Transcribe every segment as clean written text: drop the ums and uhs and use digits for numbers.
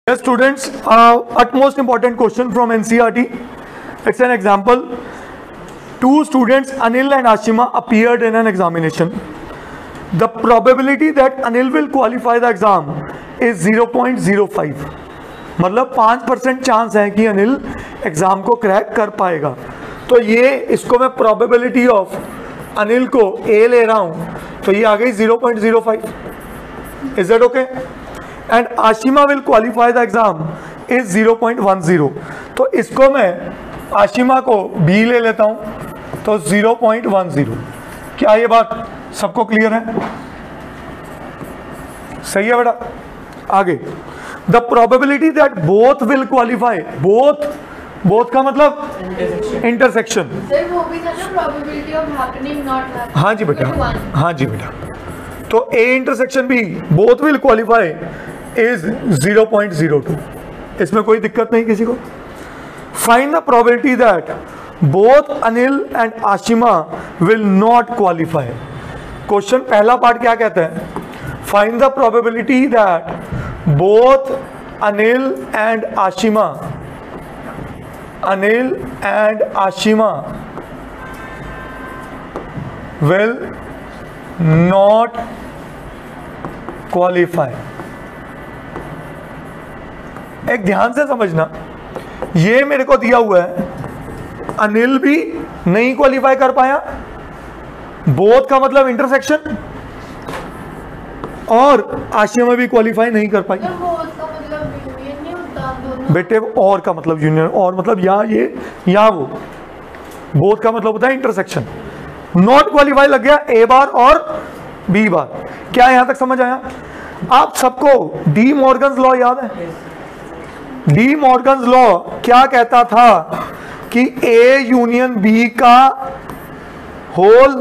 Yes, students, utmost important question from NCERT. It's an example. Two students, Anil and Ashima, appeared in an examination. The probability that Anil will qualify the exam is 0.05. मतलब 5% chance है कि Anil exam को crack कर पाएगा. तो ये इसको मैं probability of अनिल को A ले रहा हूँ, तो ये आ गई 0.05. Is that okay? And Ashima will qualify the exam is 0.10. तो इसको मैं आशिमा को B ले लेता हूँ, तो 0.10. क्या ये बात सबको क्लियर है? सही है बेटा. आगे, the probability that both will qualify. Both का मतलब इंटरसेक्शन. हाँ जी बेटा, हाँ जी बेटा. तो A intersection B both will qualify is 0.02. इसमें कोई दिक्कत नहीं किसी को. Find the probability that both Anil and Ashima will not qualify. Question पहला पार्ट क्या कहता है? Find the probability that both Anil and Ashima will not qualify. एक ध्यान से समझना, ये मेरे को दिया हुआ है अनिल भी नहीं क्वालिफाई कर पाया, बोथ का मतलब इंटरसेक्शन, और आशिमा भी क्वालिफाई नहीं कर पाई. बेटे और का मतलब यूनियन, और मतलब या ये या वो. बोथ का मतलब होता है इंटरसेक्शन. नॉट क्वालिफाई लग गया ए बार और बी बार. क्या यहां तक समझ आया? आप सबको डी मॉर्गन्स लॉ याद है? डी मॉर्गन्स लॉ क्या कहता था कि ए यूनियन बी का whole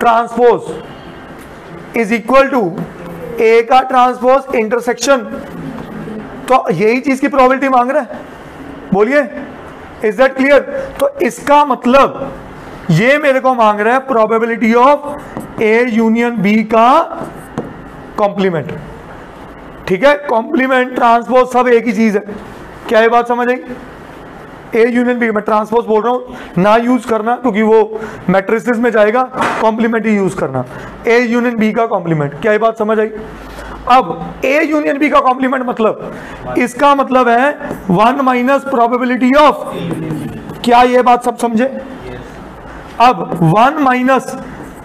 transpose is equal to A का ट्रांसपोज इंटरसेक्शन. तो यही चीज की प्रोबेबिलिटी मांग रहा है. बोलिए, इज दैट क्लियर? तो इसका मतलब ये मेरे को मांग रहा है probability of A union B का कॉम्प्लीमेंट. ठीक है, कॉम्प्लीमेंट ट्रांसपोज सब एक ही चीज है. क्या ये बात समझ आई? ए यूनियन बी, मैं ट्रांसपोज बोल रहा हूं, ना यूज करना क्योंकि वो मैट्रिसेस में जाएगा. कॉम्प्लीमेंट ही यूज करना. ए यूनियन बी का कॉम्प्लीमेंट. क्या ये बात समझ आई? अब ए यूनियन बी का कॉम्प्लीमेंट मतलब, इसका मतलब है 1 माइनस प्रोबेबिलिटी ऑफ. क्या ये बात सब समझे? अब 1 माइनस,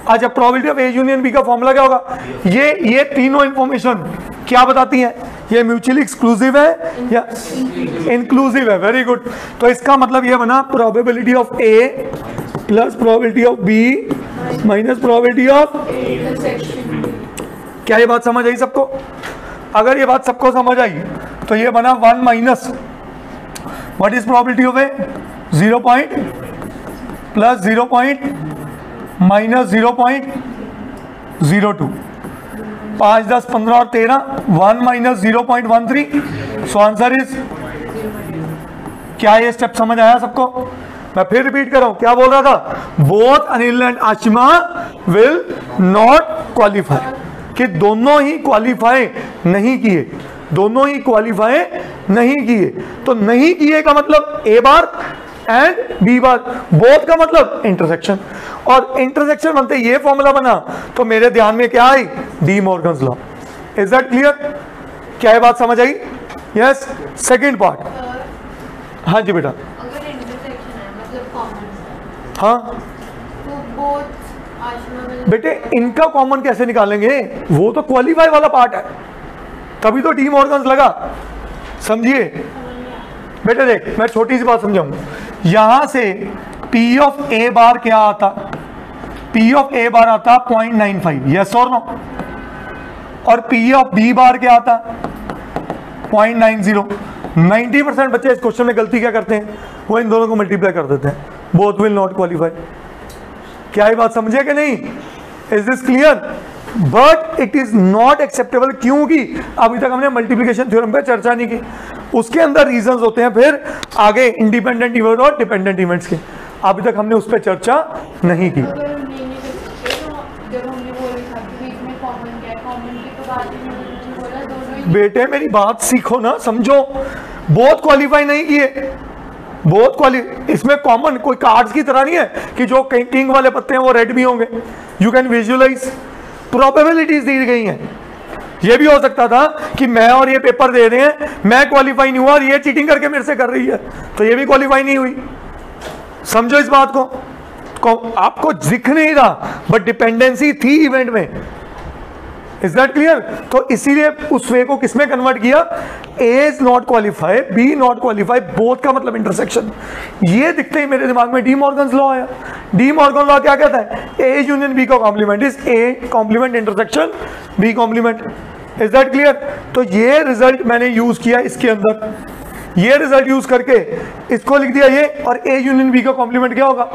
अच्छा, probability of A union B का फॉर्मूला क्या होगा? ये तीनों इंफॉर्मेशन क्या बताती हैं? ये म्यूचुअली एक्सक्लूसिव है या इंक्लूसिव है? Very good. तो इसका मतलब ये बना probability of A plus probability of B minus probability of. क्या ये बात समझ आई सबको? अगर ये बात सबको समझ आई तो ये बना 1 minus what is probability of A 0 point plus 0 point minus 0.02. 5, 10, 15 और 13. 1 माइनस 0.13. So answer is. क्या ये स्टेप समझ आया सबको? मैं फिर रिपीट कर रहा हूं, क्या बोल रहा था? Both Anil and Ashima will not qualify. कि दोनों ही क्वालिफाई नहीं किए. दोनों ही क्वालिफाई नहीं किए. तो नहीं किए का मतलब ए बार एंड बी बार. बोथ का मतलब इंटरसेक्शन. और इंटरसेक्शन बनते ये फॉर्मूला बना, तो मेरे ध्यान में क्या आई? De Morgan's law. Is that clear? क्या ये बात समझ आई? यस. Second part. हाँ जी बेटा. अगर इंटरसेक्शन है मतलब कॉमन. हाँ तो बोथ आशिमा विल. बेटे इनका कॉमन कैसे निकालेंगे? वो तो क्वालिफाई वाला पार्ट है, तभी तो डी मॉर्गन्स लगा. समझिए बेटे, देख मैं छोटी सी बात समझाऊंगा. यहां से P ऑफ ए बार क्या आता? P ऑफ ए बार आता 0.95. यस और नो? और P ऑफ बी बार क्या आता? 0.90. 90% बच्चे इस क्वेश्चन में गलती क्या करते हैं? वो इन दोनों को मल्टीप्लाई कर देते हैं. Both will not qualify. क्या ये बात समझे कि नहीं? Is this clear? But it is not acceptable. क्योंकि अभी तक हमने मल्टीप्लिकेशन थ्योरम पे चर्चा नहीं की. उसके अंदर रीजंस होते हैं फिर आगे इंडिपेंडेंट इवेंट और डिपेंडेंट इवेंट्स के. अभी तक हमने उस पर चर्चा नहीं की. जब हमने वो लिखा कि बीच में कॉमन क्या है? कॉमन की तो बात ही नहीं बोला, दोनों ही बेटे मेरी बात सीखो ना, समझो। बहुत क्वालिफाई नहीं किए, बहुत इसमें कॉमन कोई कार्ड्स की तरह नहीं है कि जो किंग वाले पत्ते हैं वो रेड भी होंगे। यू कैन विजुअलाइज, प्रोबेबिलिटीज दी गई हैं। ये भी हो सकता था कि मैं और ये पेपर दे रहे हैं, मैं क्वालिफाई नहीं हुआ और ये चीटिंग करके मेरे से कर रही है, तो ये भी क्वालिफाई नहीं हुई। समझो इस बात को आपको दिख नहीं रहा बट डिपेंडेंसी थी इवेंट में। Is that clear? तो इसीलिए उस वे को किसमें कन्वर्ट किया? A is not qualify, B not qualify, both का मतलब इंटरसेक्शन। ये दिखते ही मेरे दिमाग में डी मॉर्गन्स लॉ आया। डी मॉर्गन लॉ क्या कहता है? ए यूनियन बी का complement is A complement intersection B complement. Is that clear? तो ये रिजल्ट मैंने यूज किया इसके अंदर, ये रिजल्ट यूज करके इसको लिख दिया ये, और ए यूनियन बी का कॉम्प्लीमेंट क्या होगा?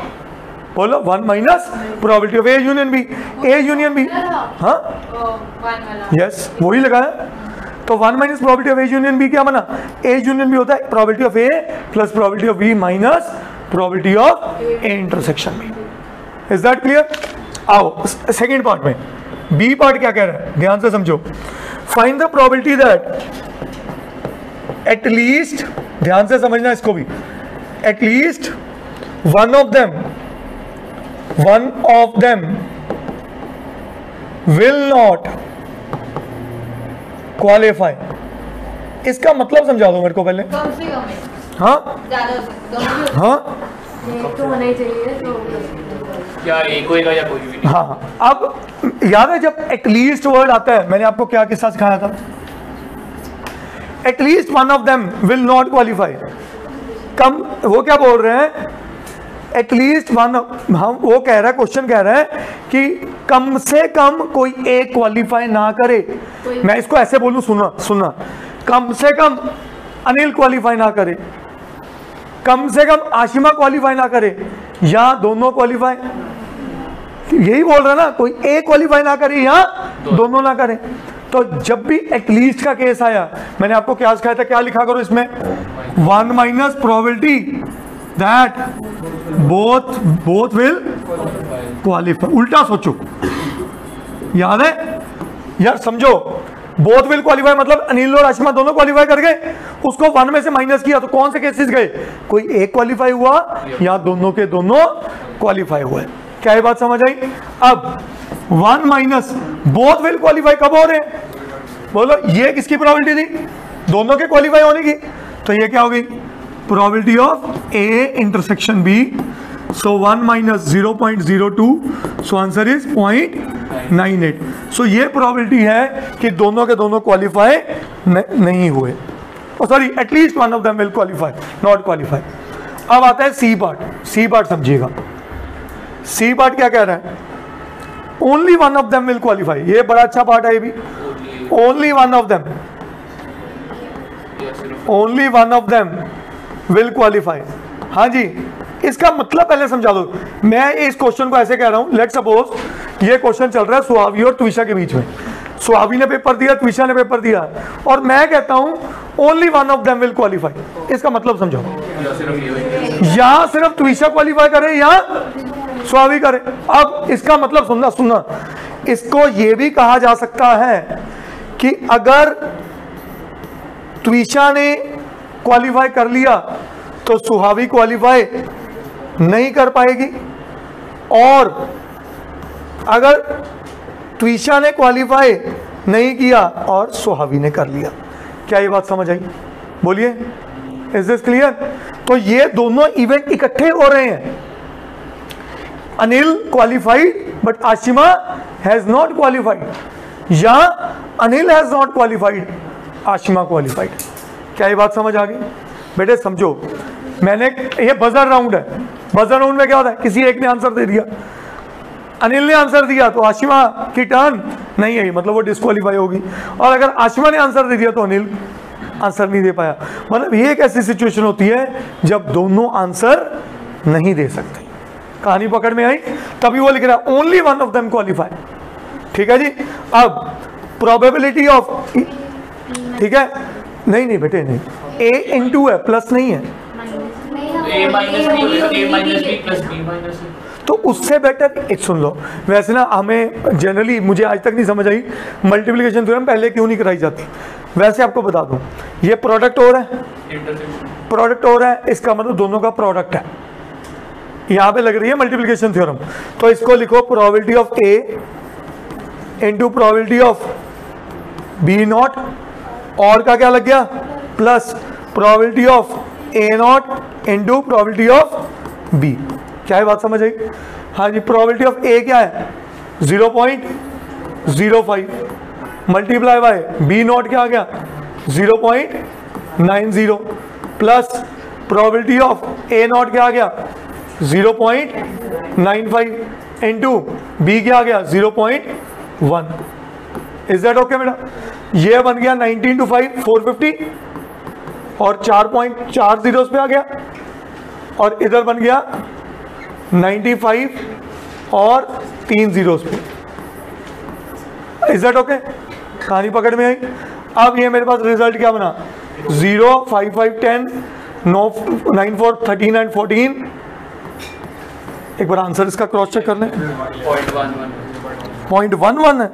बोलो 1 minus probability of A union B. A union B, हाँ यस वही लगाया। तो 1 minus probability of A union B क्या बना? ए यूनियन बी होता है probability of A plus probability of B minus probability of A intersection B. Is that clear? आओ second part में, बी पार्ट क्या कह रहा है, ध्यान से समझो। Find the probability that at least, ध्यान से समझना इसको भी, at least one of them will not qualify। इसका मतलब समझा दो मेरे को पहले। कम से कम है, हाँ ज्यादा हो सकता है। हाँ एक तो होना ही चाहिए, तो क्या एक होएगा या कोई भी नहीं? हाँ, अब याद है जब एटलीस्ट वर्ड आता है, मैंने आपको क्या किस्सा सिखाया था? At least one of them will not qualify. कम, वो क्या बोल रहे हैं? एटलीस्ट वन, हम वो कह रहा है, क्वेश्चन कह रहा है कि कम से कम कोई एक क्वालिफाई ना करे। मैं इसको ऐसे बोलूं, सुना सुना, कम से कम अनिल क्वालिफाई ना करे, कम से कम आशिमा क्वालिफाई ना करे, या दोनों क्वालिफाई। यही बोल रहा ना, कोई एक क्वालिफाई ना करे या दोनों ना करे। तो जब भी एटलीस्ट का केस आया, मैंने आपको क्या सिखाया था, क्या लिखा करो इसमें? 1 minus probability that both will qualify. उल्टा सोचो, याद है यार? समझो, बोथ विल क्वालिफाई मतलब अनिल और आशिमा दोनों क्वालिफाई कर गए, उसको 1 में से माइनस किया तो कौन से केसेस गए? कोई एक क्वालिफाई हुआ या दोनों के दोनों क्वालिफाई हुए। क्या ये बात समझ आई? अब 1 माइनस बोथ विल क्वालिफाई कब हो रहे हैं? बोलो, ये किसकी प्रोबेबिलिटी थी? दोनों के क्वालिफाई होने की। तो ये क्या हो गई? Probability of A intersection B. So 1 minus 0.02, so answer is 0.98। So ये प्रोबेबिलिटी है कि दोनों के दोनों क्वालिफाई नहीं हुए, sorry at least one of them will qualify, not qualify. अब आता है सी पार्ट। सी पार्ट समझिएगा। सी पार्ट क्या कह रहा है? Only one of them will qualify. ये बड़ा अच्छा पार्ट है ये भी। Only one of them, only one of them will qualify. हाँ जी, इसका मतलब पहले समझा दो। मैं इस क्वेश्चन को ऐसे कह रहा हूं, लेट सपोज ये क्वेश्चन चल रहा है सुहावी और त्विषा के बीच में। सुहावी ने पेपर दिया, त्विषा ने पेपर दिया, और मैं कहता हूं only one of them will qualify. इसका मतलब समझाओ, या सिर्फ त्विषा क्वालिफाई करे या सुहावी करे। अब इसका मतलब सुनना, इसको यह भी कहा जा सकता है कि अगर त्विषा ने क्वालिफाई कर लिया तो सुहावी क्वालिफाई नहीं कर पाएगी, और अगर त्विषा ने क्वालिफाई नहीं किया और सुहावी ने कर लिया। क्या ये बात समझ आई? बोलिए, इज दिस क्लियर? तो ये दोनों इवेंट इकट्ठे हो रहे हैं। Anil qualified but Ashima has not qualified, या Anil has not qualified, Ashima qualified. क्या ये बात समझ आ गई? बेटे समझो, मैंने, ये बजर राउंड है। बजर राउंड में क्या होता है? किसी एक ने आंसर दे दिया, अनिल ने आंसर दिया तो आशिमा की टर्न नहीं आई, मतलब वो डिस्क्वालीफाई होगी। और अगर आशिमा ने आंसर दे दिया तो अनिल आंसर नहीं दे पाया। मतलब ये एक ऐसी सिचुएशन होती है जब दोनों आंसर नहीं दे सकते। कहानी पकड़ में आई? तभी वो लिख रहा है only one of them qualify. ठीक है जी। अब प्रोबेबिलिटी ऑफ, ठीक है, नहीं बेटे नहीं, ए इंटू है, प्लस नहीं है। A minus B plus B minus. तो उससे बेटर सुन लो, वैसे ना हमें जनरली, मुझे आज तक नहीं समझ आई मल्टीप्लिकेशन थ्योरम पहले क्यों नहीं कराई जाती। वैसे आपको बता दूं, ये प्रोडक्ट हो रहा है, प्रोडक्ट हो रहा है, इसका मतलब दोनों का प्रोडक्ट है, यहां पे लग रही है मल्टीप्लिकेशन थ्योरम। तो इसको लिखो probability of A into probability of B not, और का क्या लग गया plus probability of A not into probability of B. क्या है बात समझ आई? हाँ जी, प्रोबेबिलिटी ऑफ ए क्या है 0.05 मल्टीप्लाई बाय बी नॉट क्या आ गया 0.90 plus probability of A not क्या आ गया 0.95 इंटू बी क्या आ गया 0.1। इज दैट ओके बेटा? ये बन गया 90 into 5 450 और 4.4 zeros पे आ गया, और इधर बन गया 95 और 3 zeros पे। Is that okay? कहानी पकड़ में आई। अब ये मेरे पास रिजल्ट क्या बना 0 5 5 10 9 9 4 13 एंड 14। एक बार आंसर इसका क्रॉस चेक कर लें। 0.11 है।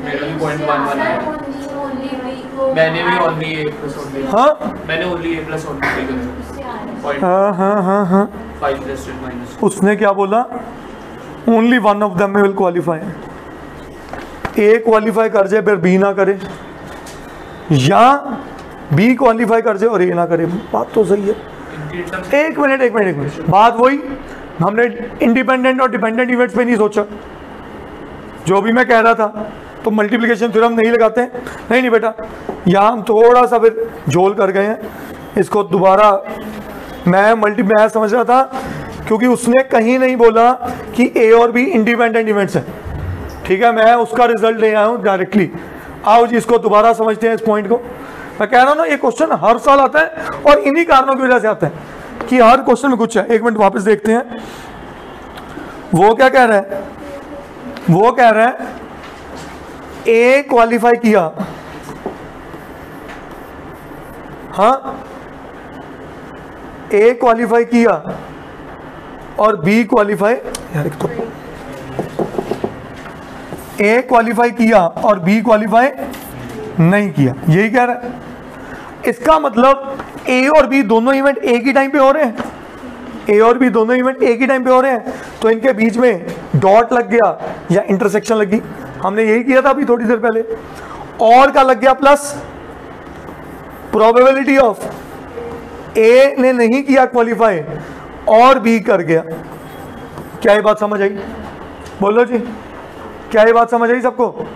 मेरा भी 0.11 है। मैंने भी ओनली ए प्लस ओनली, हाँ मैंने ओनली ए प्लस ओनली करा। हाँ हाँ हाँ हाँ 5 प्लस 10 माइनस। उसने क्या बोला only one of them will qualify. A qualify कर जाए फिर बी ना करे, या बी क्वालिफाई कर जाए और ए ना करे। बात तो सही है। एक मिनट बात वही, हमने इंडिपेंडेंट और डिपेंडेंट इवेंट्स पे नहीं सोचा। जो भी मैं कह रहा था तो मल्टीप्लिकेशन थ्योरम नहीं लगाते हैं, नहीं बेटा, यहाँ हम थोड़ा सा फिर झोल कर गए हैं इसको दोबारा। मैं समझ रहा था क्योंकि उसने कहीं नहीं बोला कि ए और बी इंडिपेंडेंट इवेंट्स हैं, ठीक है, मैं उसका रिजल्ट ले आया हूँ डायरेक्टली। आओ जी इसको दोबारा समझते हैं इस पॉइंट को। मैं कह रहा हूँ ना ये क्वेश्चन हर साल आता है और इन्हीं कारणों की वजह से आता है कि हर क्वेश्चन में कुछ है। एक मिनट वापस देखते हैं वो क्या कह रहा है। वो कह रहा है ए क्वालिफाई किया, हाँ ए क्वालिफाई किया और बी क्वालिफाई, यार एक तो ए क्वालिफाई किया और बी क्वालिफाई नहीं किया, यही कह रहा है। इसका मतलब ए और बी दोनों इवेंट एक ही टाइम पे हो रहे हैं, ए और बी दोनों इवेंट एक ही टाइम पे हो रहे हैं, तो इनके बीच में डॉट लग गया या इंटरसेक्शन लगी। हमने यही किया था अभी थोड़ी देर पहले। और का लग गया प्लस प्रोबेबिलिटी ऑफ ए ने नहीं किया क्वालिफाई और बी कर गया। क्या ये बात समझ आई? बोलो जी, क्या ये बात समझ आई सबको?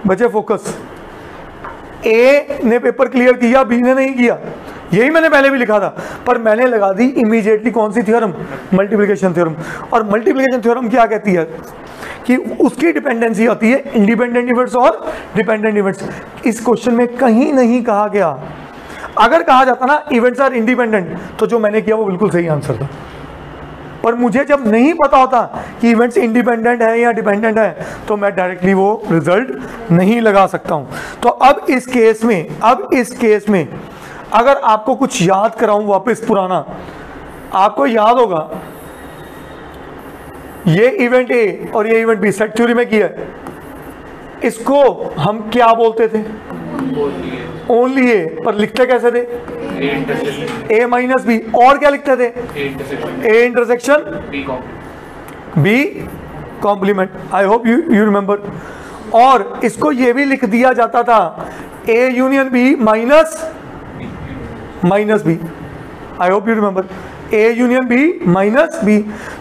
बच्चे फोकस। ए ने पेपर क्लियर किया, बी ने नहीं किया, यही मैंने पहले भी लिखा था, पर मैंने लगा दी इमीडिएटली कौन सी थ्योरम? Multiplication theorem. और मल्टीप्लिकेशन थ्योरम क्या कहती है कि उसकी डिपेंडेंसी आती है इंडिपेंडेंट इवेंट्स और डिपेंडेंट इवेंट्स। इस क्वेश्चन में कहीं नहीं कहा गया। अगर कहा जाता ना इवेंट्स आर इंडिपेंडेंट, तो जो मैंने किया वो बिल्कुल सही आंसर था। पर मुझे जब नहीं पता होता कि इवेंट्स इंडिपेंडेंट है या डिपेंडेंट है, तो मैं डायरेक्टली वो रिजल्ट नहीं लगा सकता हूं। तो अब इस केस में अगर आपको कुछ याद कराऊं वापस पुराना, आपको याद होगा ये इवेंट ए और ये इवेंट बी सेट थ्योरी में किया है। इसको हम क्या बोलते थे? ओनली ए, पर लिखते कैसे थे? A minus B. और क्या लिखते थे? A intersection B complement. I hope you remember. और इसको ये भी लिख दिया जाता था A union B minus B. I hope you remember. A union B minus B.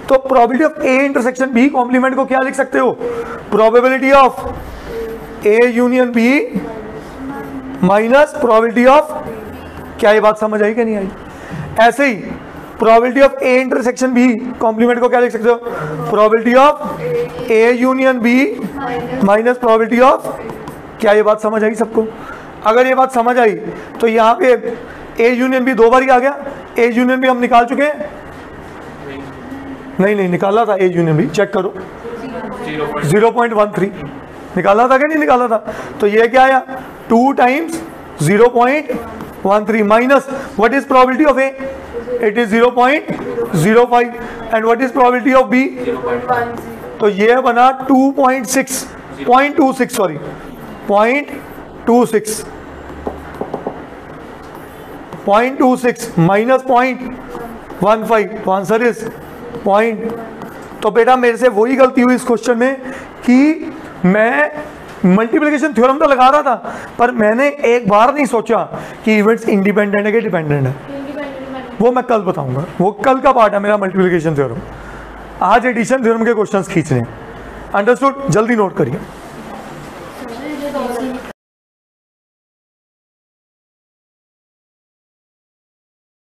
तो probability of A intersection B complement को क्या लिख सकते हो? Probability of A union B minus probability of, क्या ये बात समझ आई कि नहीं आई? ऐसे ही probability of A intersection B complement को क्या लिख सकते हो? Probability of A union B minus probability of, क्या ये बात समझ आई सबको? अगर ये बात समझ आई तो यहाँ पे ए यूनियन बी दो बार ही आ गया। ए यूनियन बी हम निकाल चुके हैं? नहीं निकाला था ए यूनियन बी, चेक करो 0.13 निकाला था कि नहीं निकाला था? तो ये क्या आया 2 times 0.13 minus what is probability of A? It is 0.05 and what is probability of B, तो ये बना 0.26 सॉरी 0.26 माइनस 0.15, तो आंसर इज पॉइंट। तो बेटा मेरे से वही गलती हुई इस क्वेश्चन में कि मैं मल्टीप्लिकेशन थ्योरम तो लगा रहा था, पर मैंने एक बार नहीं सोचा कि इवेंट्स इंडिपेंडेंट है कि डिपेंडेंट है। वो मैं कल बताऊंगा, वो कल का पार्ट है मेरा मल्टीप्लिकेशन थ्योरम। आज एडिशन थ्योरम के क्वेश्चंस खींचने। अंडरस्टूड? जल्दी नोट करिए।